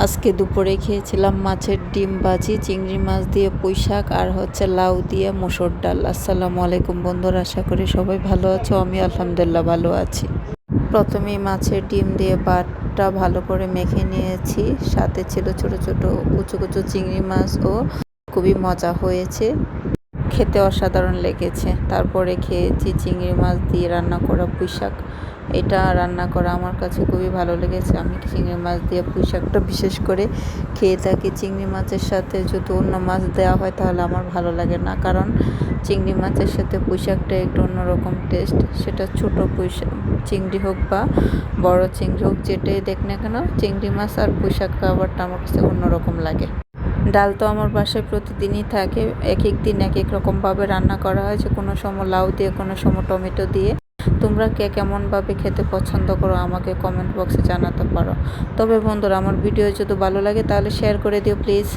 আজকে দুপুরে খেয়েছিলাম মাছের ডিম ভাজি, চিংড়ি মাছ দিয়ে পুঁই শাক আর লাউ দিয়ে মসুর ডাল। আসসালামু আলাইকুম বন্ধুরা, আশা করি সবাই ভালো আছো। আমি আলহামদুলিল্লাহ ভালো আছি। প্রথমেই মাছের ডিম দিয়ে ভাতটা ভালো করে মেখে নিয়েছি, সাথে ছিল ছোট ছোট কুচো কুচো চিংড়ি মাছ ও খুবই মজা হয়েছে, খেতে অসাধারণ লেগেছে। তারপরে খেয়েছি চিংড়ি মাছ দিয়ে রান্না করা পুঁই শাক। এটা রান্না করা আমার কাছে খুবই ভালো লেগেছে। আমি চিংড়ি মাছ দিয়ে পুঁই শাকটা বিশেষ করে খেয়ে থাকি। চিংড়ি মাছের সাথে যদি অন্য মাছ দেওয়া হয় তাহলে আমার ভালো লাগে না, কারণ চিংড়ি মাছের সাথে পুঁই শাকটা একটু অন্যরকম টেস্ট। সেটা ছোটো চিংড়ি হোক বা বড় চিংড়ি হোক, যেটাই দেখ না কেন, চিংড়ি মাছ আর পুঁই শাক খাবারটা আমার কাছে অন্যরকম লাগে। ডাল তো আমার বাসায় প্রতিদিনই থাকে, এক এক দিন এক এক রকমভাবে রান্না করা হয়, যে কোনো সময় লাউ দিয়ে, কোনো সময় টমেটো দিয়ে। তোমরা কে কেমনভাবে খেতে পছন্দ করো আমাকে কমেন্ট বক্সে জানাতে পারো। তবে বন্ধুরা, আমার ভিডিও যদি ভালো লাগে তাহলে শেয়ার করে দিও প্লিজ।